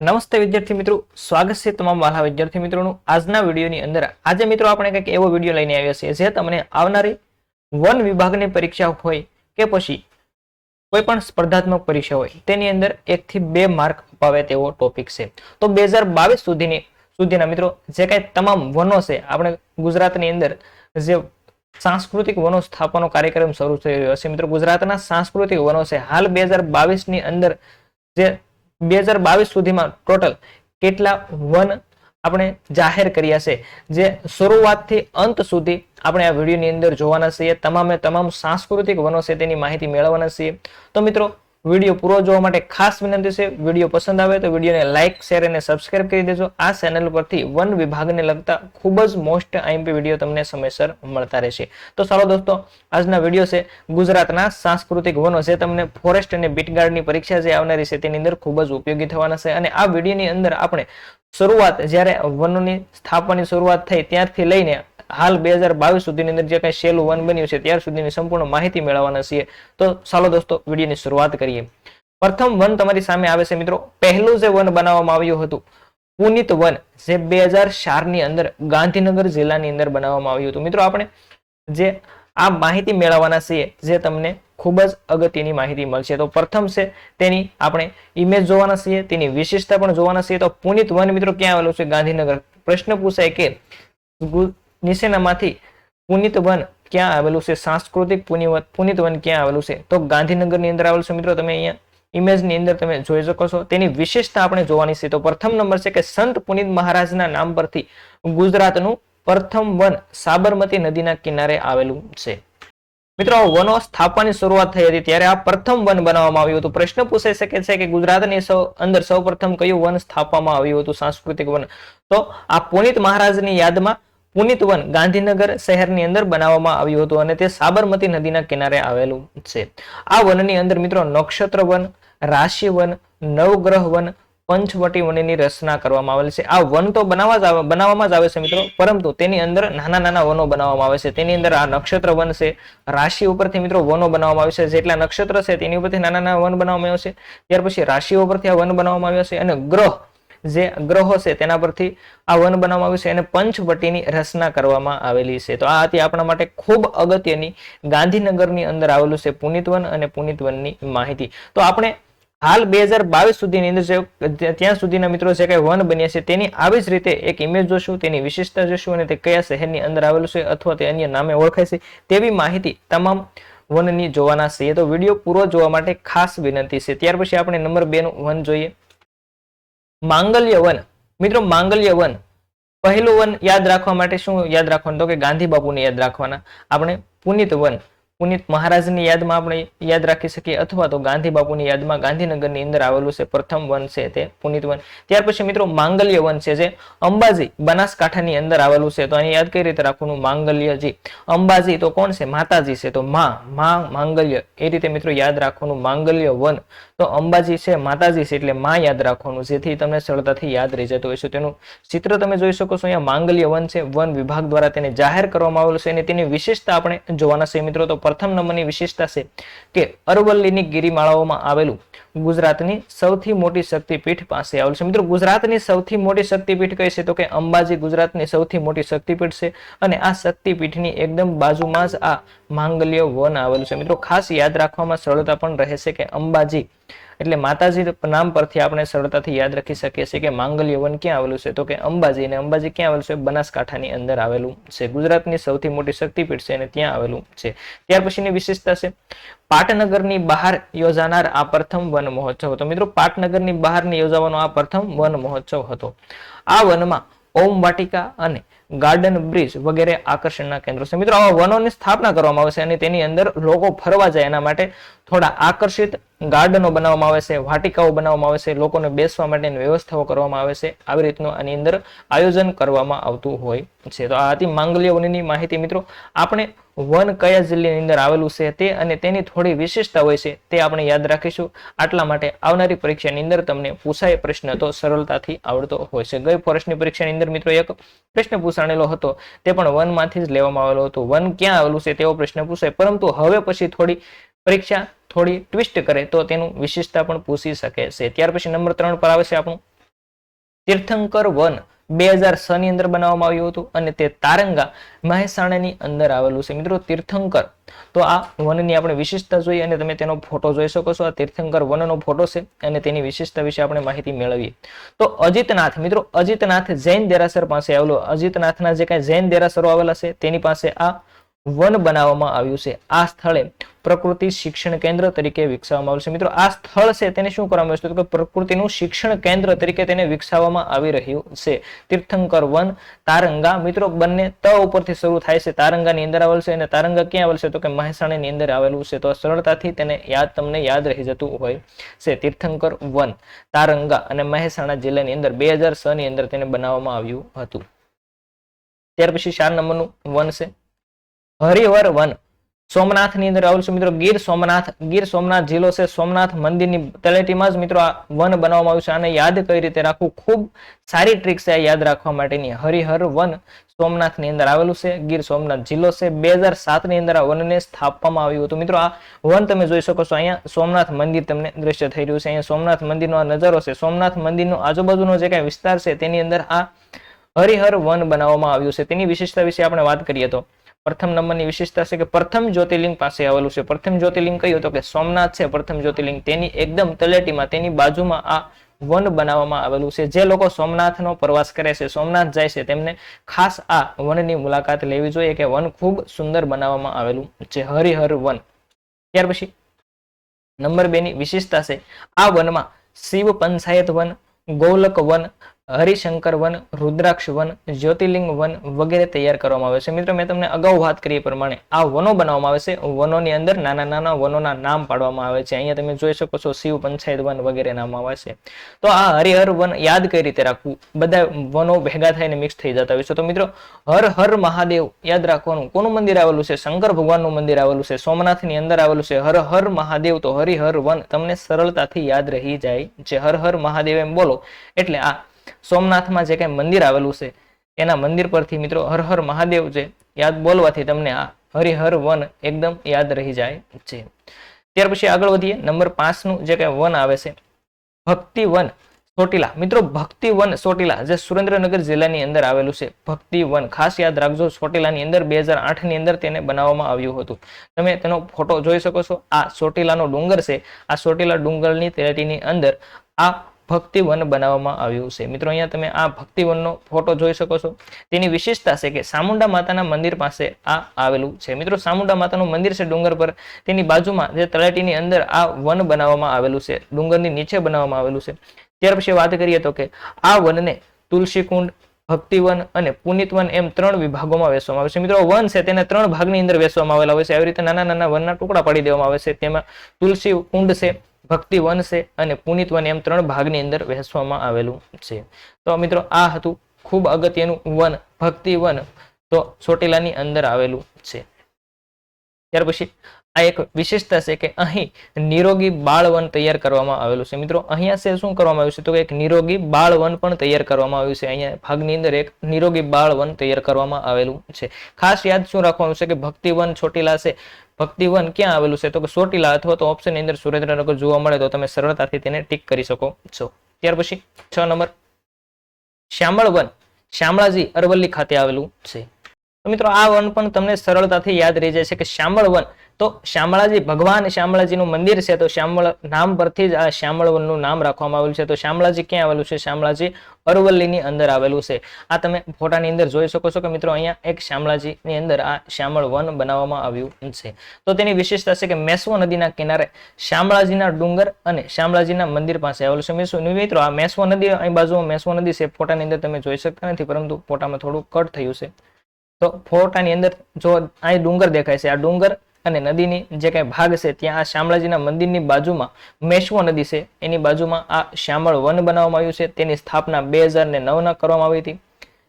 નમસ્તે વિદ્યાર્થી મિત્રો, સ્વાગત છે તમામ વાલા વિદ્યાર્થી મિત્રોનું આજના વિડીયોની અંદર। આજે મિત્રો આપણે કંઈક એવો વિડીયો લઈને આવ્યા છીએ જે તમને આવનારી વન વિભાગની પરીક્ષા હોય કે પછી કોઈ પણ સ્પર્ધાત્મક પરીક્ષા હોય તેની અંદર 1 થી 2 માર્ક અપાવે તેવો ટોપિક છે। તો 2022 સુધીના મિત્રો જે કાંઈ તમામ વનો છે આપણે ગુજરાતની અંદર જે सांस्कृतिक वनो स्थापनो कार्यक्रम शुरू થઈ રહ્યો છે। મિત્રો ગુજરાતના સાંસ્કૃતિક વનો છે હાલ 2022 ની અંદર જે 2022 સુધીમાં ટોટલ કેટલા વન આપણે જાહેર કર્યા છે જે શરૂઆતથી અંત સુધી આપણે આ વિડિયોની અંદર જોવાના છીએ। તમામે તમામ સાંસ્કૃતિક વનો છે તેની માહિતી મેળવવાના છીએ। તો મિત્રો વિડિયો પૂરો જોવા માટે ખાસ વિનંતી છે। વિડિયો પસંદ આવે તો વિડિયોને લાઈક શેર અને સબસ્ક્રાઇબ કરી દેજો। આ ચેનલ પરથી વન વિભાગને લગતા ખૂબ જ મોસ્ટ આઈએમપી વિડિયો તમને સમયસર મળતા રહેશે। તો ચાલો દોસ્તો આજના વિડિયો છે ગુજરાતના સાંસ્કૃતિક વનો જે તમને ફોરેસ્ટ અને બીટ ગાર્ડની પરીક્ષા જે આવનારી છે તેની અંદર ખૂબ જ ઉપયોગી થવાના છે। અને આ વિડિયોની અંદર આપણે શરૂઆત જ્યારે વનોની સ્થાપનાની શરૂઆત થઈ ત્યારથી લઈને हाल 2022 સુધીની અંદર જે કઈ શેલું વન બન્યું છે ત્યાર સુધીની સંપૂર્ણ માહિતી મેળવવાના છીએ। તો ચાલો દોસ્તો વિડિયોની શરૂઆત કરીએ। પ્રથમ વન તમારી સામે આવે છે મિત્રો। પહેલું જે વન બનાવવામાં આવ્યું હતું પુનિત વન જે 2004 ની અંદર ગાંધીનગર જિલ્લાની અંદર બનાવવામાં આવ્યું હતું। મિત્રો આપણે જે આ માહિતી મેળવવાના છીએ જે તમને ખૂબ જ અગત્યની માહિતી મળશે। તો પ્રથમ છે તેની આપણે ઇમેજ જોવાના છીએ, તેની વિશેષતા પણ જોવાના છીએ। તો પુનિત વન મિત્રો ક્યાં આવેલું છે? ગાંધીનગર। પ્રશ્ન પૂછાય કે નીચેનામાંથી પુનિત વન ક્યાં આવેલું છે? સાંસ્કૃતિક પુનિત વન ક્યાં આવેલું છે? તો ગાંધીનગરની અંદર આવેલું છે। મિત્રો તમે અહીંયા ઇમેજની અંદર તમે જોઈ શકો છો। તેની વિશેષતા આપણે જોવાની છે। તો પ્રથમ નંબર છે કે સંત પુનિત મહારાજના નામ પરથી ગુજરાતનું પ્રથમ વન સાબરમતી નદીના કિનારે આવેલું છે। મિત્રો વનો સ્થાપવાની શરૂઆત થઈ હતી ત્યારે આ પ્રથમ વન બનાવવામાં આવ્યું હતું। પ્રશ્ન પૂછાઈ શકે છે કે ગુજરાતની અંદર સૌપ્રથમ કયું વન સ્થાપવામાં આવ્યું હતું સાંસ્કૃતિક વન? તો આ પુનિત મહારાજની યાદમાં પુનિત વન ગાંધીનગર શહેરની અંદર બનાવવામાં આવ્યું હતું અને તે સાબરમતી નદીના કિનારે આવેલું છે। આ વનની અંદર મિત્રો નક્ષત્ર વન, રાશિ વન, નવગ્રહ વન, પંચવટી વનની રચના કરવામાં આવેલી છે। આ વન તો બનાવવામાં જ આવે છે મિત્રો, પરંતુ તેની અંદર નાના નાના વનો બનાવવામાં આવે છે। તેની અંદર આ નક્ષત્ર વન છે, રાશિ ઉપરથી મિત્રો વનો બનાવવામાં આવે છે। જેટલા નક્ષત્ર છે તેની ઉપરથી નાના નાના વન બનાવવામાં આવે છે। ત્યાર પછી રાશિઓ પરથી આ વન બનાવવામાં આવ્યા છે અને ગ્રહ જે ગ્રહો છે તેના પરથી આ વન બનાવવામાં આવ્યું છે અને પંચવટીની રચના કરવામાં આવેલી છે। તો આ હતી આપણા માટે ખૂબ અગત્યની ગાંધીનગરની અંદર આવેલું છે પુનિત વન અને પુનિત વનની માહિતી। તો આપણે હાલ 2022 સુધીની અંદર ત્યાં સુધીના મિત્રો જે કઈ વન બન્યા છે તેની આવી જ રીતે એક ઇમેજ જોશું, તેની વિશેષતા જોશું અને તે કયા શહેરની અંદર આવેલું છે અથવા તે અન્ય નામે ઓળખાય છે તેવી માહિતી તમામ વનની જોવાના છે। તો વિડીયો પૂરો જોવા માટે ખાસ વિનંતી છે। ત્યાર પછી આપણે નંબર 2 નું વન જોઈએ, માંગલ્ય વન। મિત્રો માંગલ્ય વન પહેલું વન યાદ રાખવા માટે શું યાદ રાખવાનું? તો કે ગાંધી બાપુને યાદ રાખવાના। આપણે પુનિત વન પુનિત મહારાજની યાદમાં આપણે યાદ રાખી શકીએ અથવા તો ગાંધી બાપુની યાદમાં ગાંધીનગરની અંદર આવેલું છે પ્રથમ વન છે તે પુનિત વન। ત્યાર પછી મિત્રો માંગલ્ય વન છે જે અંબાજી બનાસકાંઠાની અંદર આવેલું છે। તો અહીં યાદ કઈ રીતે રાખવાનું? માંગલ્યજી, અંબાજી તો કોણ છે? માતાજી છે, તો માં માંગલ્ય એ રીતે મિત્રો યાદ રાખવાનું માંગલ્ય વન। તો અંબાજી છે માતાજી છે એટલે માં યાદ રાખવાનું જેથી તમને સરળતાથી યાદ રહી જતું હોય છે। તેનું ચિત્ર તમે જોઈ શકો છો। અહીંયા માંગલ્ય વન છે, વન વિભાગ દ્વારા તેને જાહેર કરવામાં આવેલું છે અને તેની વિશેષતા આપણે જોવાના છે મિત્રો। તો પ્રથમ નંબરની વિશેષતા છે કે અરવલ્લીની ગિરિમાળાઓમાં આવેલું ગુજરાતની સૌથી મોટી શક્તિપીઠ પાસે આવેલું છે। મિત્રો ગુજરાતની સૌથી મોટી શક્તિપીઠ કઈ છે? તો કે અંબાજી ગુજરાતની સૌથી મોટી શક્તિપીઠ છે અને આ શક્તિપીઠની એકદમ બાજુમાં જ આ માંગલ્ય વન આવેલું છે। મિત્રો ખાસ યાદ રાખવામાં સરળતા પણ રહે છે કે અંબાજી એટલે માતાજી નામ પરથી આપણે સરળતાથી યાદ રાખી શકીએ છીએ કે માંગલ્ય વન ક્યાં આવેલું છે? તો કે અંબાજી, અને અંબાજી ક્યાં આવેલું છે? બનાસકાંઠાની અંદર આવેલું છે। ગુજરાતની સૌથી મોટી શક્તિપીઠ છે અને ત્યાં આવેલું છે। ત્યાર પછીની વિશેષતા છે પાટનગરની બહાર યોજાનાર આ પ્રથમ વન મહોત્સવ હતો। મિત્રો પાટનગરની બહાર યોજાવાનો આ પ્રથમ વન મહોત્સવ હતો। આ વનમાં ઓમ વાટિકા અને ગાર્ડન બ્રિજ વગેરે આકર્ષણના કેન્દ્રો છે। મિત્રો આવા વનોની સ્થાપના કરવામાં આવે છે અને તેની અંદર લોકો ફરવા જાય એના માટે થોડા આકર્ષિત ગાર્ડનો બનાવવામાં આવે છે, વાટિકાઓ બનાવવામાં આવે છે, લોકોને બેસવા માટેની વ્યવસ્થાઓ કરવામાં આવે છે। આવી રીતનું આની અંદર આયોજન કરવામાં આવતું હોય છે। તો આ હતી માંગલ્ય વનની માહિતી। મિત્રો આપણે વન કયા જિલ્લાની અંદર આવેલું છે તે અને તેની થોડી વિશેષતા હોય છે તે આપણે યાદ રાખીશું। આટલા માટે આવનારી પરીક્ષાની અંદર તમને પૂછાય પ્રશ્ન તો સરળતાથી આવડતો હોય છે। ગઈ ફોરેસ્ટની પરીક્ષાની અંદર મિત્રો એક પ્રશ્ન પૂછાણેલો હતો તે પણ વનમાંથી જ લેવામાં આવેલો હતો। વન ક્યાં આવેલું છે તેવો પ્રશ્ન પૂછાય, પરંતુ હવે પછી થોડી પરીક્ષા થોડી ટ્વિસ્ટ કરે તો તેનું વિશેષતા પણ પૂછી શકે છે। ત્યાર પછી નંબર 3 પર આવે છે આપણું તીર્થંકર વન 2006 ની અંદર બનાવવામાં આવ્યું હતું અને તે તારંગા મહેસાણાની અંદર આવેલું છે. મિત્રો તીર્થંકર, તો આ વનની આપણે વિશેષતા જોઈએ અને તમે તેનો ફોટો જોઈ શકો છો. આ તીર્થંકર વનનો ફોટો છે અને તેની વિશેષતા વિશે આપણે માહિતી મેળવીએ તો અજીતનાથ, મિત્રો અજીતનાથ જૈન દેરાસર પાસે આવેલો, અજીતનાથના જે કાંઈ જૈન દેરાસરો આવેલા છે તેની પાસે આ વન બનાવવામાં આવ્યું છે. આ સ્થળે પ્રકૃતિ શિક્ષણ કેન્દ્ર તરીકે વિકસાવવામાં આવ્યું છે. મિત્રો આ સ્થળ છે તેને શું કરવામાં આવ્યું છે તો કે પ્રકૃતિનું શિક્ષણ કેન્દ્ર તરીકે તેને વિકસાવવામાં આવી રહ્યું છે. તીર્થંકર વન તારંગા, મિત્રો બંને ત ઉપરથી શરૂ થાય છે. તારંગાની અંદર આવેલ છે અને તારંગા ક્યાં આવેલ છે તો કે મહેસાણાની અંદર આવેલું છે. તો સરળતાથી તેને તમને યાદ રહી જતું હોય છે. તીર્થંકર વન તારંગા અને મહેસાણા જિલ્લાની અંદર 2006 ની અંદર તેને બનાવવામાં આવ્યું હતું. ત્યાર પછી 4 નંબરનું વન છે હરિહર વન, સોમનાથ ની અંદર આવેલું છે. મિત્રો ગીર સોમનાથ જિલ્લો છે. સોમનાથ મંદિરની તળેટીમાં જ મિત્રો આ વન બનાવવામાં આવ્યું છે. આને યાદ કઈ રીતે રાખવું, ખૂબ સારી ટ્રીક છે આ યાદ રાખવા માટેની. હરિહર વન સોમનાથ ની અંદર આવેલું છે, ગીર સોમનાથ જિલ્લો છે. 2007 ની અંદર આ વનને સ્થાપવામાં આવ્યું હતું. મિત્રો આ વન તમે જોઈ શકો છો. અહીંયા સોમનાથ મંદિર તમને દ્રશ્ય થઈ રહ્યું છે. અહીંયા સોમનાથ મંદિરનો આ નજારો છે. સોમનાથ મંદિરનો આજુબાજુનો જે કઈ વિસ્તાર છે તેની અંદર આ હરિહર વન બનાવવામાં આવ્યું છે. તેની વિશેષતા વિશે આપણે વાત કરીએ તો પ્રથમ નંબરની વિશેષતા છે કે પ્રથમ જ્યોતિર્લિંગ પાસે આવેલું છે. પ્રથમ જ્યોતિર્લિંગ કયું તો કે સોમનાથ છે. પ્રથમ જ્યોતિર્લિંગ તેની એકદમ તળેટીમાં, તેની બાજુમાં આ વન બનાવવામાં આવેલું છે. જે લોકો સોમનાથનો પ્રવાસ કરે છે, સોમનાથ જાય છે, તેમને ખાસ આ વનની મુલાકાત લેવી જોઈએ કે વન ખૂબ સુંદર બનાવવામાં આવેલું છે, હરિહર વન. ત્યાર પછી નંબર 2 ની વિશેષતા છે આ વનમાં શિવ પંચાયત વન, ગૌલક વન, હરિશંકર વન, રુદ્રાક્ષ વન, જ્યોતિર્લિંગ વન વગેરે તૈયાર કરવામાં આવે છે. મિત્રો મેં તમને અગાઉ વાત કરી એ પ્રમાણે આ વનો બનાવવામાં આવે છે. વનોની અંદર નાના નાના વનોના નામ પાડવામાં આવે છે. અહીંયા તમે જોઈ શકો છો શિવ પંચાયત વન વગેરે નામ આવે છે. તો આ હરિહર વન યાદ કઈ રીતે રાખવું, બધા વનો ભેગા થઈને મિક્સ થઈ જતા હોય છે. તો મિત્રો હર હર મહાદેવ યાદ રાખવાનું. કોનું મંદિર આવેલું છે? શંકર ભગવાનનું મંદિર આવેલું છે. સોમનાથની અંદર આવેલું છે. હર હર મહાદેવ, તો હરિહર વન તમને સરળતાથી યાદ રહી જાય છે. હર હર મહાદેવ એમ બોલો એટલે આ સોમનાથમાં જે કઈ મંદિર આવેલું છે એના મંદિર પરથી મિત્રો હર હર મહાદેવ છે યાદ બોલવાથી તમને આ હરિહર વન એકદમ યાદ રહી જાય છે. ત્યાર પછી આગળ વધીએ. નંબર 5 નું જે કઈ વન આવે છે ભક્તિ વન ચોટીલા. મિત્રો ભક્તિ વન ચોટીલા જે સુરેન્દ્રનગર જિલ્લાની અંદર આવેલું છે. ભક્તિ વન ખાસ યાદ રાખજો. ચોટીલાની અંદર 2008 ની અંદર તેને બનાવવામાં આવ્યું હતું. તમે તેનો ફોટો જોઈ શકો છો. આ ચોટીલાનો ડુંગર છે. આ ચોટીલા ડુંગરની તળેટીની અંદર આ ભક્તિવન બનાવવામાં આવ્યું છે. મિત્રો અહીંયા તમે આ ભક્તિવનનો ફોટો જોઈ શકો છો. તેની વિશેષતા છે કે ચામુંડા માતાના મંદિર પાસે આ આવેલું છે. મિત્રો ચામુંડા માતાનું મંદિર છે ડુંગર પર, તેની બાજુમાં જે તળેટીની અંદર આ વન બનાવવામાં આવેલું છે, ડુંગરની નીચે બનાવવામાં આવેલું છે. ત્યાર પછી વાત કરીએ તો કે આ વનને તુલસીકુંડ, ભક્તિવન અને પુનિતવન એમ 3 વિભાગોમાં વહેંચવામાં આવે છે. મિત્રો વન છે તેને 3 ભાગની અંદર વહેંચવામાં આવેલા હોય છે. આવી રીતે નાના નાના વનના ટુકડા પાડી દેવામાં આવે છે. તેમાં તુલસી કુંડ છે, ભક્તિ વન છે અને પુનિત વન એમ 3 ભાગની અંદર વહેંચવામાં આવેલું છે. તો મિત્રો આ હતું ખૂબ અગત્યનું વન ભક્તિ વન, તો ચોટીલાની અંદર આવેલું છે. ત્યાર પછી આ એક વિશેષતા છે કે અહીં નિરોગી બાળ વન તૈયાર કરવામાં આવેલું છે. મિત્રો અહીંયા છે શું કરવામાં આવ્યું છે તો એક નિરોગી બાળ વન પણ તૈયાર કરવામાં આવ્યું છે. અહીંયા ભાગની અંદર એક નિરોગી બાળ વન તૈયાર કરવામાં આવેલું છે. ખાસ યાદ શું રાખવાનું છે કે ભક્તિ વન ચોટીલા છે. ભક્તિવન ક્યાં આવેલું છે તો કે ચોટીલા અથવા તો ઓપ્શન ની અંદર સુરેન્દ્રનગર જોવા મળે તો તમે સરળતાથી તેને ટીક કરી શકો છો. ત્યાર પછી 6 નંબર શ્યામળ વન, શામળાજી અરવલ્લી ખાતે આવેલું છે. તો મિત્રો આ વન પણ તમને સરળતાથી યાદ રહી જાય છે કે શ્યામળ વન, તો શામળાજી ભગવાન શામળાજીનું મંદિર છે. તો શ્યામળ નામ પરથી જ આ શ્યામળ વનનું નામ રાખવામાં આવેલું છે. તો શામળાજી ક્યાં આવેલું છે? શામળાજી અરવલ્લીની અંદર આવેલું છે. આ તમે ફોટાની અંદર જોઈ શકો છો કે મિત્રો અહીંયા એક શામળાજીની અંદર આ શ્યામળ વન બનાવવામાં આવ્યું છે. તો તેની વિશેષતા છે કે મેશ્વો નદીના કિનારે શામળાજીના ડુંગર અને શામળાજીના મંદિર પાસે આવેલું છે. મિત્રો આ મેશ્વો નદી અહીં બાજુમાં મેશ્વો નદી છે. ફોટાની અંદર તમે જોઈ શકતા નથી, પરંતુ ફોટામાં થોડું કટ થયું છે. તો ફોટાની અંદર જો અહીં ડુંગર દેખાય છે, આ ડુંગર અને નદીની જે કઈ ભાગ છે ત્યાં આ શામળાજીના મંદિરની બાજુમાં મેશ્વો નદી છે, એની બાજુમાં આ શ્યામળ વન બનાવવામાં આવ્યું છે. તેની સ્થાપના 2009 કરવામાં આવી હતી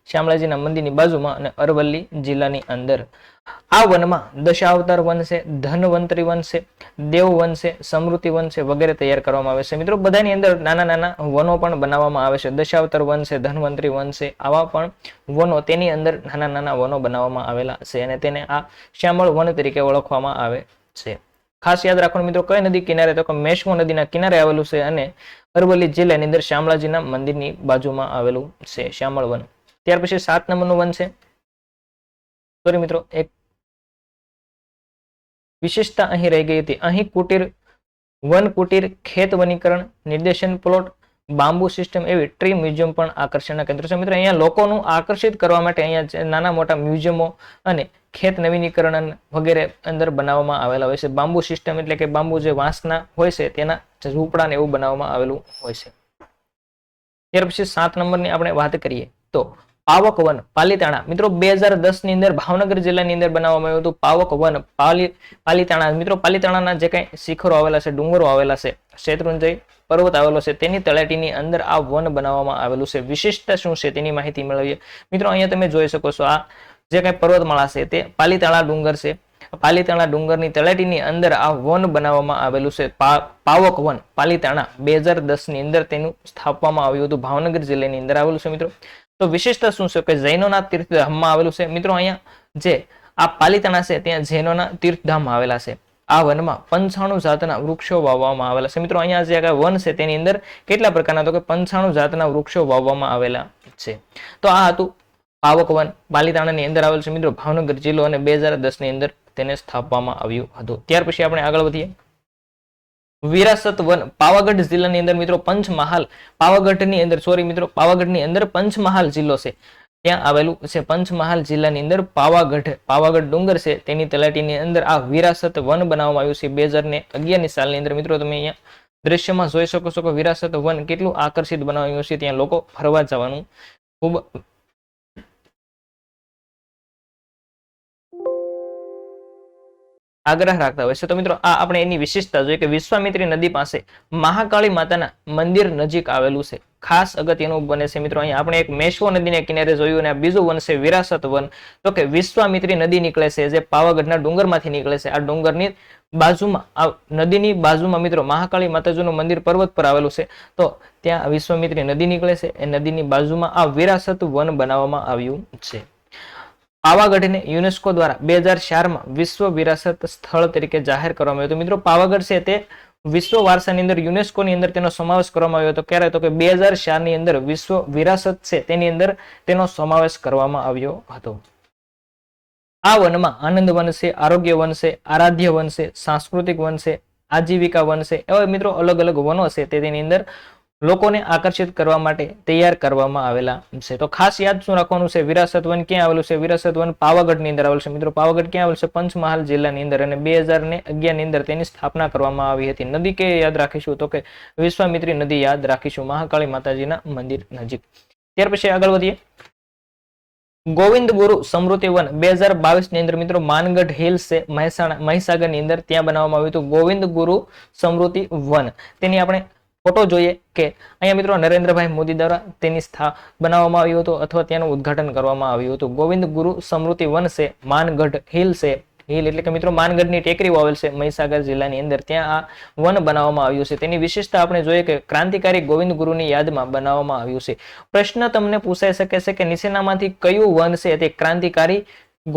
શામળાજીના મંદિરની બાજુમાં અને અરવલ્લી જિલ્લાની અંદર. આ વનમાં દશાવતાર વન છે, ધન્વંતરી વન છે, દેવ વન છે, સમૃદ્ધિ વન છે વગેરે તૈયાર કરવામાં આવે છે. મિત્રો બધાની અંદર નાના નાના વનો પણ બનાવવામાં આવે છે. દશાવતાર વન છે, ધન્વંતરી વન છે, આવા પણ વનો તેની અંદર નાના નાના વનો બનાવવામાં આવેલા છે અને તેને આ શ્યામળ વન તરીકે ઓળખવામાં આવે છે. ખાસ યાદ રાખવાનું મિત્રો, કઈ નદી કિનારે, તો કે મેશ્વો નદીના કિનારે આવેલું છે અને અરવલ્લી જિલ્લાની અંદર શામળાજીના મંદિરની બાજુમાં આવેલું છે શ્યામળ વન. ત્યાર પછી 7 નંબરનું વન છે, સોરી મિત્રો, એક વિશેષતા અહીં રહી ગઈ હતી. અહીં કુટીર, વન કુટીર, ખેત વનીકરણ, નિર્દેશન પ્લોટ, બાંબુ સિસ્ટમ એવી ટ્રી મ્યુઝિયમ પણ આકર્ષણના કેન્દ્ર છે. મિત્રો અહીંયા લોકોનું આકર્ષિત કરવા માટે અહીંયા નાના મોટા મ્યુઝિયમો અને ખેત નવીનીકરણ વગેરે અંદર બનાવવામાં આવેલા હોય છે. બાંબુ સિસ્ટમ એટલે કે બાંબુ જે વાંસના હોય છે તેના ઝૂંપડાને એવું બનાવવામાં આવેલું હોય છે. ત્યાર પછી 7 નંબરની આપણે વાત કરીએ તો પાવક વન પાલીતાણા. મિત્રો 2010 ની અંદર ભાવનગર જિલ્લાની અંદર બનાવવામાં આવ્યું હતું પાવક વન પાલીતાણા. મિત્રો પાલીતાણાના જે કઈ શિખરો આવેલા છે, ડુંગરો આવેલા છે, શેત્રુંજય પર્વત આવેલો છે, તેની તળેટીની અંદર આ વન બનાવવામાં આવેલું છે. વિશિષ્ટતા શું છે તેની માહિતી મેળવીએ. મિત્રો અહીંયા તમે જોઈ શકો છો, આ જે કઈ પર્વતમાળા છે તે પાલીતાણા ડુંગર છે. પાલીતાણા ડુંગરની તળેટીની અંદર આ વન બનાવવામાં આવેલું છે, પાવક વન પાલીતાણા. 2010 ની અંદર તેનું સ્થાપવામાં આવ્યું હતું, ભાવનગર જિલ્લાની અંદર આવેલું છે. મિત્રો તો વિશેષતા શું છે કે જૈનોના તીર્થધામમાં આવેલું છે. મિત્રો અહીંયા જે આ પાલીતાણા છે ત્યાં જૈનોના તીર્થધામ આવેલા છે. આ વનમાં 95 જાતના વૃક્ષો વાવવામાં આવેલા છે. મિત્રો અહીંયા જે વન છે તેની અંદર કેટલા પ્રકારના, તો કે 95 જાતના વૃક્ષો વાવવામાં આવેલા છે. તો આ હતું પાવક વન પાલીતાણાની અંદર આવેલું છે. મિત્રો ભાવનગર જિલ્લો અને 2010 ની અંદર તેને સ્થાપવામાં આવ્યું હતું. ત્યાર પછી આપણે આગળ વધીએ. વિરાસત વન પાવાગઢ જિલ્લાની અંદર મિત્રો પંચમહાલ, પાવાગઢની અંદર સોરી મિત્રો પાવાગઢની અંદર પંચમહાલ જિલ્લો છે ત્યાં આવેલું છે. પંચમહાલ જિલ્લાની અંદર પાવાગઢ ડુંગર છે તેની તળેટીની અંદર આ વિરાસત વન બનાવવામાં આવ્યું છે 2011 સાલની અંદર. મિત્રો તમે અહીંયા દ્રશ્યમાં જોઈ શકો છો કે વિરાસત વન કેટલું આકર્ષિત બનાવ્યું છે. ત્યાં લોકો ફરવા જવાનું ખૂબ આગ્રહ રાખતા હોય છે. તો મિત્રો આ આપણે એની વિશેષતા જોઈએ કે વિશ્વામિત્રી નદી પાસે મહાકાળી માતાના મંદિર નજીક આવેલું છે. ખાસ અગત્યનું બને છે. મિત્રો અહીંયા આપણે એક મેશ્વો નદીને કિનારે જોયું અને આ બીજું વન છે વિરાસત વન. તો કે વિશ્વામિત્રી નદી નીકળે છે જે પાવાગઢના ડુંગરમાંથી નીકળે છે. આ ડુંગરની બાજુમાં, આ નદીની બાજુમાં મિત્રો મહાકાળી માતાજીનું મંદિર પર્વત પર આવેલું છે. તો ત્યાં વિશ્વામિત્રી નદી નીકળે છે. એ નદીની બાજુમાં આ વિરાસત વન બનાવવામાં આવ્યું છે. પાવાગઢને યુનેસ્કો દ્વારા 2004માં વિશ્વ વિરાસત સ્થળ તરીકે જાહેર કરવામાં આવ્યું હતું. મિત્રો પાવાગઢ છે તે વિશ્વ વારસાની અંદર યુનેસ્કોની અંદર તેનો સમાવેશ કરવામાં આવ્યો હતો. ક્યારે, તો કે 2004 ની અંદર વિશ્વ વિરાસત છે તેની અંદર તેનો સમાવેશ કરવામાં આવ્યો હતો. આ વનમાં આનંદ વન છે, આરોગ્ય વન છે, આરાધ્ય વન છે, સાંસ્કૃતિક વન છે, આજીવિકા વન છે. એવા મિત્રો અલગ અલગ વનો છે તેની અંદર લોકોને આકર્ષિત કરવા માટે તૈયાર કરવામાં આવેલા છે. તો ખાસ યાદ શું રાખવાનું છે, વિરાસત વન ક્યાં આવેલું છે? વિરાસત વન પાવાગઢની અંદર આવેલું છે. મિત્રો પાવાગઢ ક્યાં આવેલું છે? પંચમહાલ જિલ્લાની અંદર. અને 2011 ની અંદર તેની સ્થાપના કરવામાં આવી હતી. નદી કે યાદ રાખીશું? તો કે વિશ્વામિત્રી નદી યાદ રાખીશું, મહાકાળી માતાજીના મંદિર નજીક. ત્યાર પછી આગળ વધીએ. ગોવિંદ ગુરુ સમૃદ્ધિ વન 2022 ની અંદર મિત્રો માનગઢ હિલ્સ છે મહીસાગરની અંદર, ત્યાં બનાવવામાં આવ્યું હતું ગોવિંદ ગુરુ સમૃદ્ધિ વન. તેની આપણે ફોટો જોઈએ કે અહીંયા મિત્રો નરેન્દ્રભાઈ મોદી દ્વારા તેની બનાવવામાં આવ્યું હતું અથવા તેનું ઉદ્ઘાટન કરવામાં આવ્યું હતું. ગોવિંદ ગુરુ સમૃદ્ધિ વન છે, માનગઢ હિલ છે. હિલ એટલે કે મિત્રો માનગઢની ટેકરીઓ આવેલ છે મહીસાગર જિલ્લાની અંદર, ત્યાં આ વન બનાવવામાં આવ્યું છે. તેની વિશેષતા આપણે જોઈએ કે ક્રાંતિકારી ગોવિંદ ગુરુની યાદમાં બનાવવામાં આવ્યું છે. પ્રશ્ન તમને પૂછાઈ શકે છે કે નીચેનામાંથી કયું વન છે તે ક્રાંતિકારી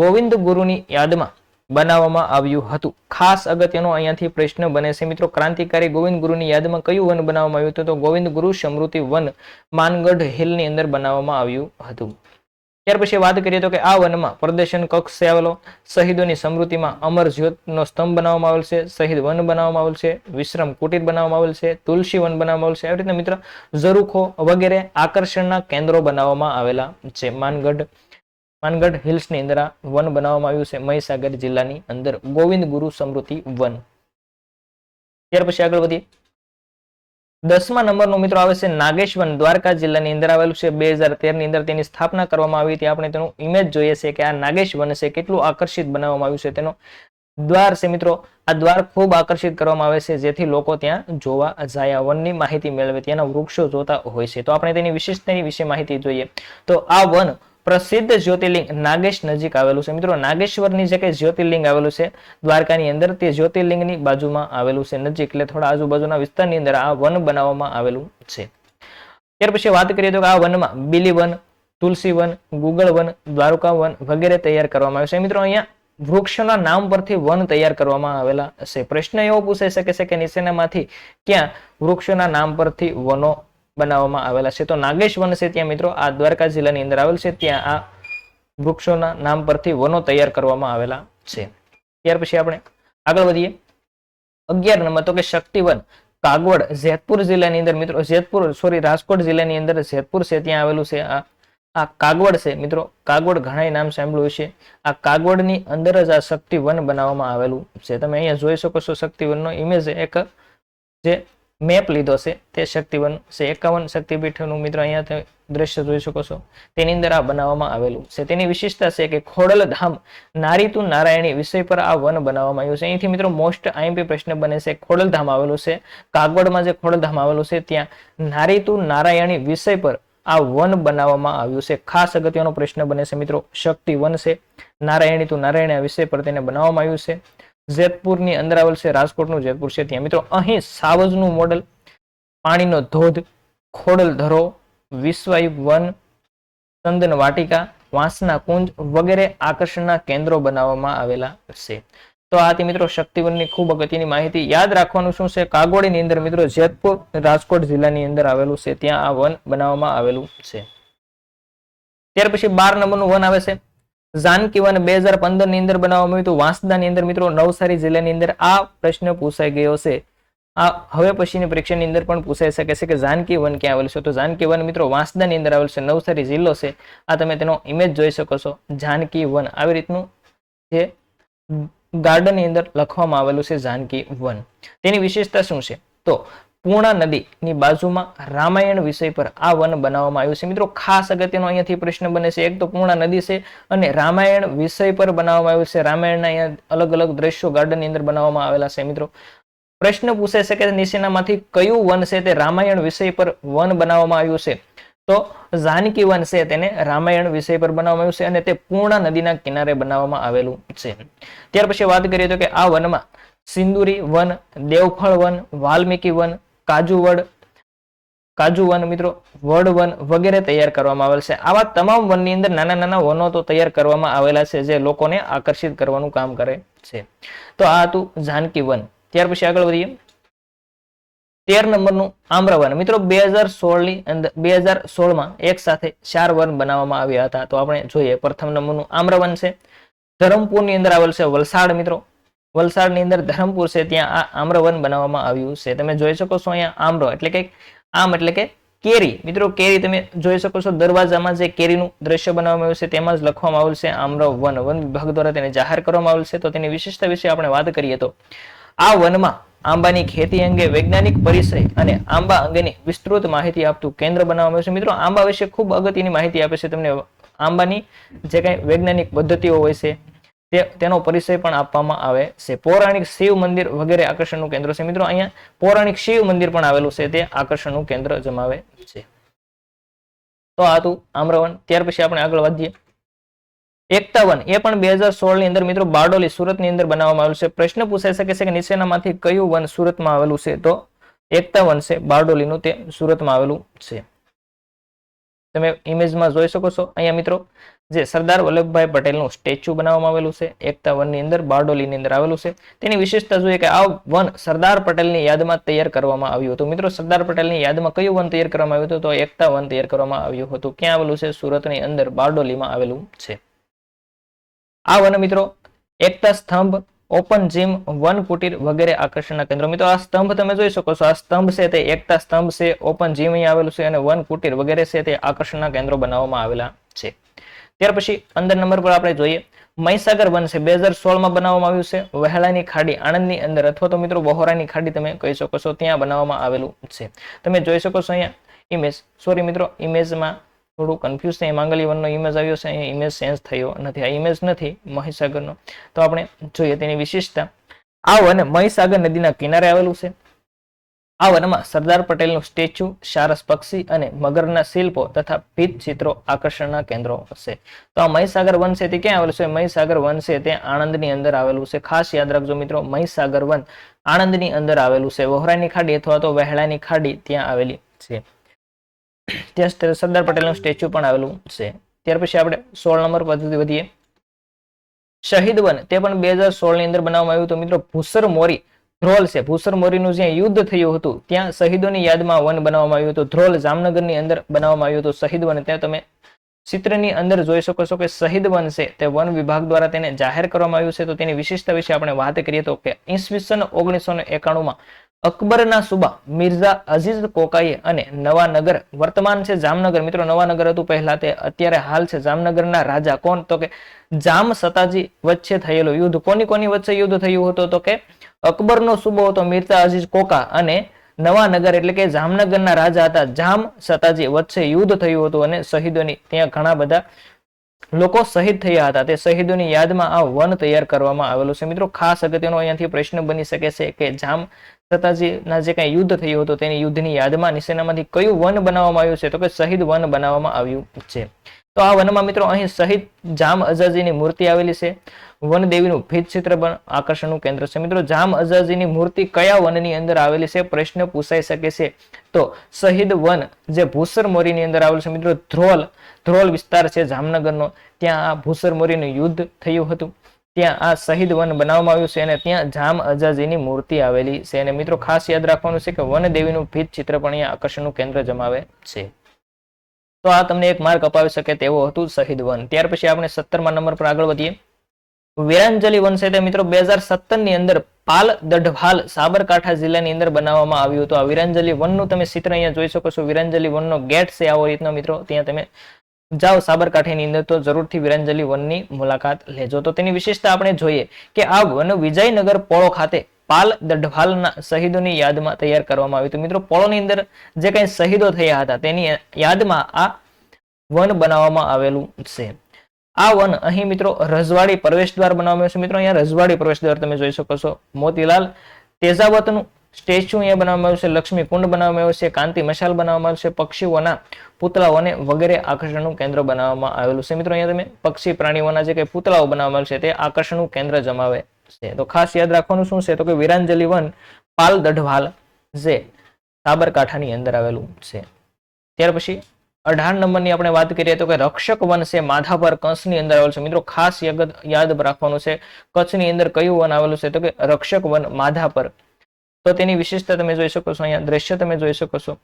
ગોવિંદ ગુરુની યાદમાં બનાવવામાં આવ્યું હતું? ખાસ અગત્યનો અહીંયાથી પ્રશ્ન બને છે મિત્રો. ક્રાંતિકારી ગોવિંદ ગુરુની યાદમાં કયું વન બનાવવામાં આવ્યું હતું? તો ગોવિંદ ગુરુ સમૃદ્ધિ વન માનગઢ હિલની અંદર બનાવવામાં આવ્યું હતું. ત્યાર પછી વાત કરીએ તો કે આ વનમાં પ્રદર્શન કક્ષ આવેલો, શહીદોની સ્મૃતિમાં અમર જ્યોતનો સ્તંભ બનાવવામાં આવેલ છે, શહીદ વન બનાવવામાં આવેલ છે, વિશ્રમ કુટીર બનાવવામાં આવેલ છે, તુલસી વન બનાવવામાં આવેલ છે. આવી રીતે મિત્ર ઝરૂખો વગેરે આકર્ષણના કેન્દ્રો બનાવવામાં આવેલા છે. માનગઢ હિલ્સની અંદર આ વન બનાવવામાં આવ્યું છે મહીસાગર જિલ્લાની અંદર, ગોવિંદ ગુરુ સમૃદ્ધિ વન. ત્યાર પછી આગળ વધીએ. 10મા નંબરનો મિત્રો આવે છે નાગેશ વન, દ્વારકા જિલ્લાની અંદર આવેલું છે. 2013 ની અંદર તેની સ્થાપના કરવામાં આવી હતી. આપણે તેનું ઇમેજ જોઈએ છે કે આ નાગેશ વન છે કેટલું આકર્ષિત બનાવવામાં આવ્યું છે. તેનો દ્વાર છે મિત્રો, આ દ્વાર ખૂબ આકર્ષિત કરવામાં આવે છે જેથી લોકો ત્યાં જોવા જાય, વનની માહિતી મેળવે, ત્યાંના વૃક્ષો જોતા હોય છે. તો આપણે તેની વિશેષતાની વિશે માહિતી જોઈએ તો આ વન પ્રસિદ્ધ જ્યોતિર્લિંગ નાગેશ નજીક આવેલું છે. મિત્રો નાગેશ્વરની જે કઈ જ્યોતિર્લિંગ આવેલું છે દ્વારકાની અંદર, તે જ્યોતિર્લિંગની બાજુમાં આવેલું છે, નજીક એટલે થોડા આજુબાજુના વિસ્તારની અંદર આ વન બનાવવામાં આવેલું છે. ત્યાર પછી વાત કરીએ તો આ વનમાં બીલી વન, તુલસી વન, ગુગળ વન, દ્વારકા વન વગેરે તૈયાર કરવામાં આવે છે. મિત્રો અહીંયા વૃક્ષોના નામ પરથી વન તૈયાર કરવામાં આવેલા હશે? પ્રશ્ન એવો પૂછાઈ શકે છે કે નીચેનામાંથી ક્યાં વૃક્ષોના નામ પરથી વનો બનાવવામાં આવેલા છે? તો નાગેશ વન છે ત્યાં મિત્રો આ દ્વારકા જિલ્લાની અંદર આવેલ છે. ત્યાં આ વૃક્ષોના નામ પરથી વનો તૈયાર કરવામાં આવેલા છે. ત્યાર પછી આપણે આગળ વધીએ. 11 નંબર તો કે શક્તિવન કાગવડ જેતપુર જિલ્લાની અંદર મિત્રો રાજકોટ જિલ્લાની અંદર જેતપુર છે ત્યાં આવેલું છે. આ કાગવડ છે મિત્રો. કાગવડ ઘણા નામ સાંભળ્યું છે. આ કાગવડની અંદર જ આ શક્તિવન બનાવવામાં આવેલું છે. તમે અહીંયા જોઈ શકો છો શક્તિવનનો ઇમેજ એક જે મેપ લીધો છે તે શક્તિવન છે. 51 શક્તિપીઠનું મિત્રો અહીંયા દ્રશ્ય જોઈ શકો છો. તેની અંદર આ બનાવવામાં આવેલું છે. તેની વિશેષતા છે કે ખોડલધામ નારીતુ નારાયણી વિષય પર આ વન બનાવવામાં આવ્યું છે. અહીંથી મિત્રો મોસ્ટ આઈએમપી પ્રશ્ન બને છે. ખોડલધામ આવેલું છે કાગવડમાં, જે ખોડલધામ આવેલું છે ત્યાં નારીતુ નારાયણી વિષય પર આ વન બનાવવામાં આવ્યું છે. ખાસ અગત્યનો પ્રશ્ન બને છે મિત્રો. શક્તિ વન છે, નારાયણી તુ નારાયણ વિષય પર તેને બનાવવામાં આવ્યું છે. જેતપુરની અંદર આવેલ છે, રાજકોટનું જેતપુર છે ત્યાં મિત્રો. અહીં સાવજનું મોડલ, પાણીનો ધોધ, ખોડલ ધરો, વિશ્વાયુગ વન, ચંદન વાટિકા, વાંસના કુંજ વગેરે આકર્ષણના કેન્દ્રો બનાવવામાં આવેલા છે. તો આ મિત્રો શક્તિવનની ખૂબ અગત્યની માહિતી. યાદ રાખવાનું શું છે, કાગોડીની અંદર મિત્રો જેતપુર રાજકોટ જિલ્લાની અંદર આવેલું છે ત્યાં આ વન બનાવવામાં આવેલું છે. ત્યાર પછી 12 નંબરનું વન આવે છે જાનકી વન. 2015 ની અંદર બનાવવામાં આવ્યું હતું વાંસદાની અંદર મિત્રો નવસારી જિલ્લાની અંદર. આ પ્રશ્ન પૂછાઈ ગયો છે. આ હવે પછીની પરીક્ષાની અંદર પણ પૂછાઈ શકે છે કે જાનકી વન ક્યાં આવેલું છે? તો જાનકી વન મિત્રો વાંસદાની અંદર આવેલું છે, નવસારી જિલ્લો છે. આ તમે તેનો ઇમેજ જોઈ શકો છો. જાનકી વન આવી રીતનું જે ગાર્ડન ની અંદર લખવામાં આવેલું છે જાનકી વન. તેની વિશેષતા શું છે? તો પૂર્ણા નદીની બાજુમાં રામાયણ વિષય પર આ વન બનાવવામાં આવ્યું છે. મિત્રો ખાસ અગત્યનો અહીંયાથી પ્રશ્ન બને છે. એક તો પૂર્ણા નદી છે અને રામાયણ વિષય પર બનાવવામાં આવ્યું છે. રામાયણના અહીંયા અલગ અલગ દ્રશ્યો ગાર્ડન ની અંદર બનાવવામાં આવેલા છે. મિત્રો પ્રશ્ન પૂછે છે કે નીચેનામાંથી કયું વન છે તે રામાયણ વિષય પર વન બનાવવામાં આવ્યું છે? તો જાનકી વન છે તેને રામાયણ વિષય પર બનાવવામાં આવ્યું છે અને તે પૂર્ણા નદીના કિનારે બનાવવામાં આવેલું છે. ત્યાર પછી વાત કરીએ તો કે આ વનમાં સિંદુરી વન, દેવફળ વન, વાલ્મીકી વન, કાજુ વન મિત્રો, વડ વન વગેરે તૈયાર કરવામાં આવેલ છે. આવા તમામ વનની અંદર નાના નાના વનો તો તૈયાર કરવામાં આવેલા છે જે લોકોને આકર્ષિત કરવાનું કામ કરે છે. તો આ હતું જાનકી વન. ત્યાર પછી આગળ વધીએ. 13 નંબરનું આમ્રવન મિત્રો 2016માં એક સાથે 4 વન બનાવવામાં આવ્યા હતા. તો આપણે જોઈએ. પ્રથમ નંબરનું આમ્રવન છે, ધરમપુરની અંદર આવેલ છે. વલસાડ મિત્રો, વલસાડની અંદર ધરમપુર છે ત્યાં આ આમ્રવન બનાવવામાં આવ્યું છે. તમે જોઈ શકો છો અહીંયા આમ્ર એટલે કે આમ એટલે કે કેરી મિત્રો. કેરી તમે જોઈ શકો છો. દરવાજામાં જે કેરીનું દ્રશ્ય બનાવવામાં આવ્યું છે તેમાં જ લખવામાં આવેલ છે આમ્રવન. વન વિભાગ દ્વારા તેને જાહેર કરવામાં આવેલ છે. તો તેની વિશેષતા વિશે આપણે વાત કરીએ તો આ વનમાં આંબાની ખેતી અંગે વૈજ્ઞાનિક પરિચય અને આંબા અંગેની વિસ્તૃત માહિતી આપતું કેન્દ્ર બનાવવામાં આવ્યું છે. મિત્રો આંબા વિશે ખૂબ અગત્યની માહિતી આપે છે. તમને આંબાની જે કઈ વૈજ્ઞાનિક પદ્ધતિઓ હોય છે તેનો પરિચય પણ આપવામાં આવે છે. પૌરાણિક શિવ મંદિર વગેરે આકર્ષણનું કેન્દ્ર છે. મિત્રો અહીંયા પૌરાણિક શિવ મંદિર પણ આવેલું છે, તે આકર્ષણનું કેન્દ્ર જમાવે છે. તો આ હતું આમ્રવન. ત્યાર પછી આપણે આગળ વધીએ. એકતા વન એ પણ 2016 ની અંદર મિત્રો બારડોલી સુરતની અંદર બનાવવામાં આવેલું છે. પ્રશ્ન પૂછાઈ શકે છે કે નીચેનામાંથી કયું વન સુરતમાં આવેલું છે? તો એકતા વન છે બારડોલીનું, તે સુરતમાં આવેલું છે. તમે ઇમેજમાં જોઈ શકો છો. અહીંયા મિત્રો જે સરદાર વલ્લભભાઈ પટેલનું સ્ટેચ્યુ બનાવવામાં આવેલું છે એકતા વનની અંદર, બારડોલીની અંદર આવેલું છે. તેની વિશેષતા જોઈએ કે આ વન સરદાર પટેલની યાદમાં તૈયાર કરવામાં આવ્યું હતું. મિત્રો સરદાર પટેલની યાદમાં કયું વન તૈયાર કરવામાં આવ્યું હતું? તો એકતા વન તૈયાર કરવામાં આવ્યું હતું. ક્યાં આવેલું છે? સુરતની અંદર બારડોલીમાં આવેલું છે. આ વન મિત્રો એકતા સ્તંભ, ઓપન જીમ, વન કુટીર વગેરે આકર્ષણના કેન્દ્રો. મિત્રો આ સ્તંભ તમે જોઈ શકો છો. આ સ્તંભ છે તે એકતા સ્તંભ છે, ઓપન જીમ અહીં આવેલું છે અને વન કુટીર વગેરે છે તે આકર્ષણના કેન્દ્રો બનાવવામાં આવેલા છે. ત્યાર પછી 15 નંબર પર આપણે જોઈએ. મહીસાગર વન છે 2016માં બનાવવામાં આવ્યું છે. વહેલાની ખાડી આણંદની અંદર અથવા તો મિત્રો બહોરાની ખાડી તમે કહી શકો છો ત્યાં બનાવવામાં આવેલું છે. તમે જોઈ શકો છો અહીંયા ઇમેજ. સોરી મિત્રો ઇમેજમાં થોડું કન્ફ્યુઝ છે. માંગલી વનનો ઇમેજ આવ્યો છે, અહીંયા ઇમેજ ચેન્જ થયો નથી. આ ઇમેજ નથી મહીસાગરનો. તો આપણે જોઈએ તેની વિશેષતા. આ વન મહીસાગર નદીના કિનારે આવેલું છે. આ વનમાં સરદાર પટેલનું સ્ટેચ્યુ, સારસ પક્ષી અને મગરના શિલ્પો તથા ભીત ચિત્રો આકર્ષણના કેન્દ્રો હશે. તો આ મહીસાગર વન છે તે ક્યાં આવેલું છે? મહીસાગર વન છે તે આણંદની અંદર આવેલું છે. ખાસ યાદ રાખજો મિત્રો, મહીસાગર વન આણંદની અંદર આવેલું છે. વહોરાની ખાડી અથવા તો વહેલાની ખાડી ત્યાં આવેલી છે. ત્યાં સરદાર પટેલનું સ્ટેચ્યુ પણ આવેલું છે. ત્યાર પછી આપણે 16 નંબર પર વધીએ. શહીદ વન તે પણ 2016 ની અંદર બનાવવામાં આવ્યું હતું મિત્રો. ભૂસર મોરી ધ્રોલ છે, ભૂસર મોરીનું જ્યાં યુદ્ધ થયું હતું ત્યાં શહીદોની યાદમાં વન બનાવવામાં આવ્યું હતું. ધ્રોલ જામનગરની અંદર બનાવવામાં આવ્યું હતું શહીદ વન. ત્યાં તમે ચિત્રની અંદર જોઈ શકો છો કે શહીદ વન છે તે વન વિભાગ દ્વારા તેને જાહેર કરવામાં આવ્યું છે. તો તેની વિશેષતા વિશે આપણે વાત કરીએ તો કે ઈસવીસન 1991 અકબરના સુબા મિર્ઝા અઝીઝ કોકાઈએ અને નવાનગર વર્તમાન છે જામનગર, મિત્રો નવાનગર હતું પહેલા, તે અત્યારે હાલ છે જામનગરના રાજા કોણ? તો કે જામ સતાજી વચ્ચે થયેલું યુદ્ધ. કોની વચ્ચે યુદ્ધ થયું હતું? તો કે અકબરનો સુબો હતો મિર્ઝા અઝીઝ કોકા અને નવાનગર એટલે કે જામનગરના રાજા હતા જામ સતાજી વચ્ચે યુદ્ધ થયું હતું અને શહીદોની ત્યાં ઘણા બધા લોકો શહીદ થયા હતા. તે શહીદોની યાદમાં આ વન તૈયાર કરવામાં આવેલું છે. મિત્રો ખાસ અગત્યનો અહીંયાથી પ્રશ્ન બની શકે છે કે જામ સતાજીના જે કઈ યુદ્ધ થયું હતું તેની યુદ્ધની યાદમાં નીચેનામાંથી કયું વન બનાવવામાં આવ્યું છે? તો કે શહીદ વન બનાવવામાં આવ્યું છે. તો આ વનમાં મિત્રો અહીં શહીદ જામ અજાજીની મૂર્તિ આવેલી છે. વનદેવીનું ભીત ચિત્ર પણ આકર્ષણનું કેન્દ્ર છે. મિત્રો જામ અજાજીની મૂર્તિ કયા વનની અંદર આવેલી છે? પ્રશ્ન પૂછાઈ શકે છે. તો શહીદ વન જે ભૂસર મોરીની અંદર આવેલું છે. મિત્રો ધ્રોલ વિસ્તાર છે જામનગરનો, ત્યાં આ ભૂસર મોરીનું યુદ્ધ થયું હતું, ત્યાં આ શહીદ વન બનાવવામાં આવ્યું છે અને ત્યાં જામ અજાજીની મૂર્તિ આવેલી છે. અને મિત્રો ખાસ યાદ રાખવાનું છે કે વનદેવીનું ભીત ચિત્ર પણ અહીંયા આકર્ષણનું કેન્દ્ર જમાવે છે. તો આ તમને એક માર્ક અપાવી શકે તેવો હતું શહીદ વન. ત્યાર પછી આપણે 17મા નંબર પર આગળ વધીએ. વીરાંજલી વન છે તે મિત્રો 2017 ની અંદર પાલ દઢવાલ સાબરકાંઠા જિલ્લાની અંદર બનાવવામાં આવ્યું હતું. આ વીરાંજલી વનનું તમે ચિત્ર અહીંયા જોઈ શકો છો. વીરાંજલી વનનો ગેટ છે આવો રીતનો મિત્રો. ત્યાં તમે જાઓ સાબરકાંઠાની અંદર તો જરૂરથી વીરાંજલી વનની મુલાકાત લેજો. તો તેની વિશેષતા આપણે જોઈએ કે આ વન વિજયનગર પોળો ખાતે પાલ દઢવાલના શહીદોની યાદમાં તૈયાર કરવામાં આવ્યું હતું. મિત્રો પોળોની અંદર જે કઈ શહીદો થયા હતા તેની યાદમાં આ વન બનાવવામાં આવેલું છે. આ વન અહીં મિત્રો રજવાડી પ્રવેશ દ્વાર બનાવવામાં આવ્યું છે. મિત્રો અહીંયા રજવાડી પ્રવેશ દ્વાર તમે જોઈ શકો છો. મોતીલાલ તેજાવતનું સ્ટેચ્યુ અહીંયા બનાવવામાં આવ્યું છે. લક્ષ્મી કુંડ બનાવવામાં આવ્યું છે. કાંતિ મશાલ બનાવવામાં આવ્યું છે. પક્ષીઓના પુતળાઓને વગેરે આકર્ષણનું કેન્દ્ર બનાવવામાં આવેલું છે. મિત્રો અહીંયા તમે પક્ષી પ્રાણીઓના જે કઈ પુતળાઓ બનાવવામાં આવ્યું છે તે આકર્ષણનું કેન્દ્ર જમાવે છે. તો ખાસ યાદ રાખવાનું શું છે? તો કે વીરાંજલી વન પાલ દઢવાલ જે સાબરકાંઠાની અંદર આવેલું છે. ત્યાર પછી 18 નંબરની આપણે વાત કરીએ તો કે રક્ષક વન છે માધાપર કચ્છની અંદર આવેલું છે. મિત્રો ખાસ યાદ રાખવાનું છે કચ્છની અંદર કયું વન આવેલું છે? તો કે રક્ષક વન માધાપર. તો તેની વિશેષતા તમે જોઈ શકો છો. અહીંયા દ્રશ્ય તમે જોઈ શકો છો.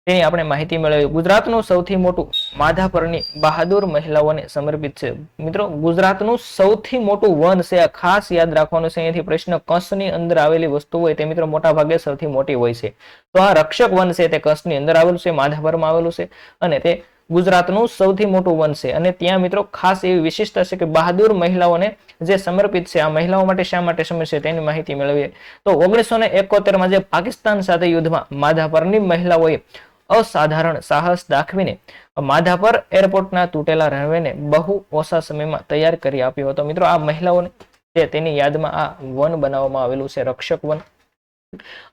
તેની આપણે માહિતી મેળવી. ગુજરાતનું સૌથી મોટું માધાપરની બહાદુર મહિલાઓને સમર્પિત છે. મિત્રો ગુજરાતનું સૌથી મોટું વન છે. ખાસ યાદ રાખવાનું છે. અહીંયાથી પ્રશ્ન કચ્છની અંદર આવેલી વસ્તુ હોય તે મિત્રો મોટા ભાગે સૌથી મોટી હોય છે. તો આ રક્ષક વન છે તે કચ્છની અંદર આવેલું છે, માધાપરમાં આવેલું છે અને તે ગુજરાતનું સૌથી મોટું વન છે. અને ત્યાં મિત્રો ખાસ એવી વિશેષતા છે કે બહાદુર મહિલાઓને જે સમર્પિત છે. આ મહિલાઓ માટે શા માટે સમર્પિત છે તેની માહિતી મેળવીએ તો 1971માં જે પાકિસ્તાન સાથે યુદ્ધમાં માધાપરની મહિલાઓએ અસાધારણ સાહસ દાખવીને માધાપર એરપોર્ટના તૂટેલા રનવેને બહુ ઓછા સમયમાં તૈયાર કરી આપ્યો હતો. મિત્રો આ મહિલાઓને તેની યાદમાં આ વન બનાવવામાં આવેલું છે રક્ષક વન.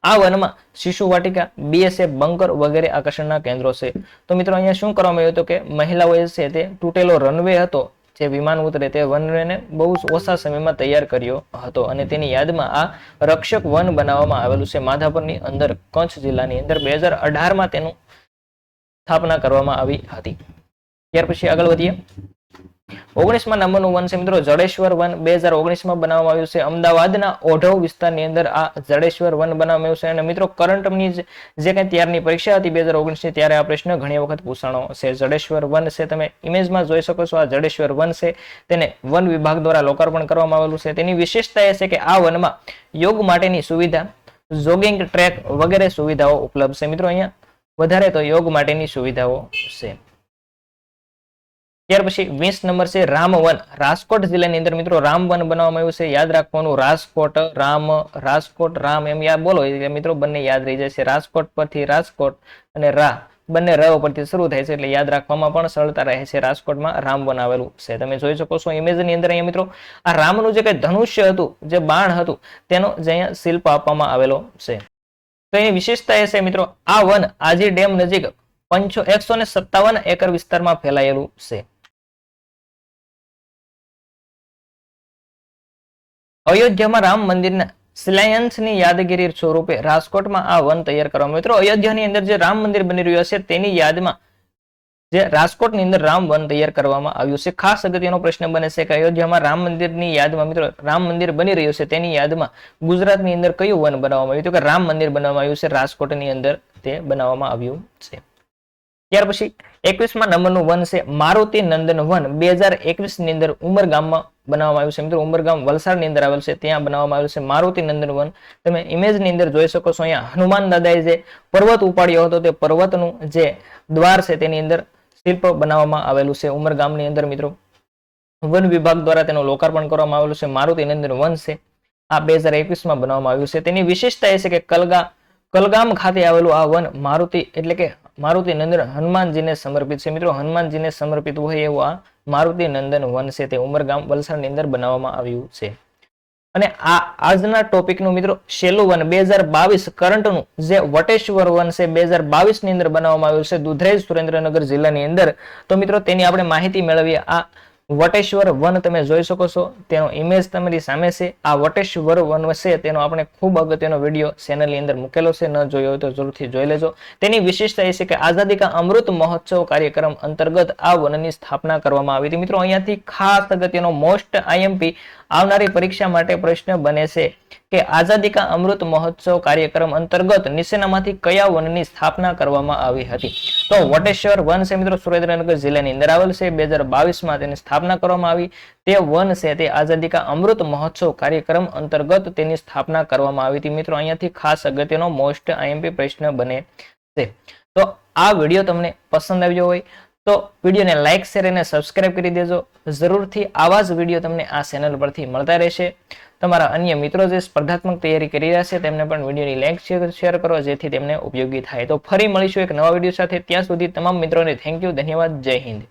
આ વનમાં શિશુ વાટિકા, BSF બંકર વગેરે આકર્ષણના કેન્દ્રો છે. તો મિત્રો અહીંયા શું કરવામાં આવ્યું હતું કે મહિલાઓએ છે તે તૂટેલો રનવે હતો જે વિમાન ઉતરે તે વનવેને બહુ ઓછા સમયમાં તૈયાર કર્યો હતો અને તેની યાદમાં આ રક્ષક વન બનાવવામાં આવેલું છે માધાપરની અંદર કચ્છ જિલ્લાની અંદર. 2018માં તેનું સ્થાપના કરવામાં આવી હતી. ત્યાર પછી આગળ વધીએ. 19મા નંબરનું વન છે મિત્રો જડેશ્વર વન 2019માં બનાવવામાં આવ્યું છે. અમદાવાદના ઓઢવ વિસ્તારની અંદર આ જડેશ્વર વન બનાવવામાં આવ્યું છે. અને મિત્રો કરંટની જે કઈ ત્યારની પરીક્ષા હતી 2019ની ત્યારે આ પ્રશ્ન ઘણી વખત પૂછાણો છે. જડેશ્વર વન છે તમે ઇમેજમાં જોઈ શકો છો. આ જડેશ્વર વન છે તેને વન વિભાગ દ્વારા લોકાર્પણ કરવામાં આવેલું છે. તેની વિશેષતા એ છે કે આ વનમાં યોગ માટેની સુવિધા, જોગિંગ ટ્રેક વગેરે સુવિધાઓ ઉપલબ્ધ છે. મિત્રો અહીંયા વધારે તો યોગ માટેની સુવિધાઓ છે. ત્યાર પછી 20 નંબર છે રામવન. રાજકોટ જિલ્લાની અંદર મિત્રો રામવન બનાવવામાં આવ્યું છે. યાદ રાખવાનું રાજકોટ રામ એમ યાદ બોલો મિત્રો બંને યાદ રહી જાય છે. રાજકોટ પરથી રાજકોટ અને બંને ર પરથી શરૂ થાય છે એટલે યાદ રાખવામાં પણ સરળતા રહે છે. રાજકોટમાં રામવન આવેલું છે. તમે જોઈ શકો છો ઇમેજની અંદર અહીંયા મિત્રો આ રામનું જે કઈ ધનુષ્ય હતું, જે બાણ હતું તેનો જે અહીંયા શિલ્પ આપવામાં આવેલો છે. તો એની વિશેષતા એ છે મિત્રો આ વન આજી ડેમ નજીક 157 એકર વિસ્તારમાં ફેલાયેલું છે. અયોધ્યામાં રામ મંદિરના શિલાન્યાસની યાદગીરી સ્વરૂપે રાજકોટમાં આ વન તૈયાર કરવામાં. મિત્રો અયોધ્યાની અંદર જે રામ મંદિર બની રહ્યું છે તેની યાદમાં જે રાજકોટની અંદર રામ વન તૈયાર કરવામાં આવ્યું છે. ખાસ અગત્યનો પ્રશ્ન બને છે કે અયોધ્યામાં રામ મંદિરની યાદમાં મિત્રો રામ મંદિર બની રહ્યું છે તેની યાદમાં ગુજરાતની અંદર કયું વન બનાવવામાં આવ્યું? તો કે રામ મંદિર બનાવવામાં આવ્યું છે રાજકોટની અંદર, તે બનાવવામાં આવ્યું છે. ત્યાર પછી 21મા નંબરનું વન છે મારુતિ નંદન વન 2021 ની અંદર ઉમરગામમાં બનાવવામાં આવ્યું છે. મિત્રો ઉમરગામ વલસાડની અંદર આવેલ છે, ત્યાં બનાવવામાં આવ્યું છે મારુતિ નંદન વન. તમે ઇમેજની અંદર જોઈ શકો છો. અહીંયા હનુમાન દાદાએ જે પર્વત ઉપાડ્યો હતો તે પર્વતનું જે દ્વાર છે તેની અંદર શિલ્પ બનાવવામાં આવેલું છે ઉમરગામની અંદર. મિત્રો વન વિભાગ દ્વારા તેનું લોકાર્પણ કરવામાં આવેલું છે. મારુતિ નંદન વન છે આ 2021માં બનાવવામાં આવ્યું છે. તેની વિશેષતા એ છે કે કલગામ ખાતે આવેલું આ વન મારુતિ એટલે કે મારુતિ નંદન હનુમાનજીને સમર્પિત છે. મિત્રો હનુમાનજીને સમર્પિત હોય એવું આ મારુતિ નંદન વન છે તે ઉમરગામ વલસાડની અંદર બનાવવામાં આવ્યું છે. અને આ આજના ટોપિકનું મિત્રો છેલ્લું વન 2022 કરંટનું જે વટેશ્વર વન છે 2022 ની અંદર બનાવવામાં આવ્યું છે દુધરેજ સુરેન્દ્રનગર જિલ્લાની અંદર. તો મિત્રો તેની આપણે માહિતી મેળવીએ. આ વટેશ્વર વન તમે જોઈ શકો છો, તેનો ઇમેજ તમારી સામે છે. આ વટેશ્વર વન છે તેનો આપણે ખૂબ અગત્યનો વિડીયો ચેનલની અંદર મૂકેલો છે, ન જોયો હોય તો જરૂરથી જોઈ લેજો. તેની વિશેષતા એ છે કે આઝાદી કા અમૃત મહોત્સવ કાર્યક્રમ અંતર્ગત આ વનની સ્થાપના કરવામાં આવી હતી. મિત્રો અહીંયાથી ખાસ અગત્યનો મોસ્ટ આઈએમપી આવનારી પરીક્ષા માટે પ્રશ્ન બને છે કે આઝાદી કા અમૃત મહોત્સવ કાર્યક્રમ અંતર્ગત નીચેનામાંથી કયા વનની સ્થાપના કરવામાં આવી હતી? તો વટેશ્વર વન છે મિત્રો સુરેન્દ્રનગર જિલ્લાની અંદર આવેલ છે. 2022માં તેની સ્થાપના કરવામાં આવી. તે વન છે તે આઝાદી કા અમૃત મહોત્સવ કાર્યક્રમ અંતર્ગત તેની સ્થાપના કરવામાં આવી હતી. મિત્રો અહીંયાથી ખાસ અગત્યનો મોસ્ટ આઈએમપી પ્રશ્ન બને છે. તો આ વિડીયો તમને પસંદ આવ્યો હોય તો વિડીયોને લાઇક, શેર અને સબસ્ક્રાઇબ કરી દેજો. જરૂરથી આવા જ વિડીયો તમને આ ચેનલ પરથી મળતા રહેશે. તમારા અન્ય મિત્રો જે સ્પર્ધાત્મક તૈયારી કરી રહ્યા છે તેમને પણ વિડીયોની લાઇક શેર કરો જેથી તેમને ઉપયોગી થાય. તો ફરી મળીશું એક નવા વિડીયો સાથે. ત્યાં સુધી તમામ મિત્રોને થેન્ક યુ, ધન્યવાદ, જય હિન્દ.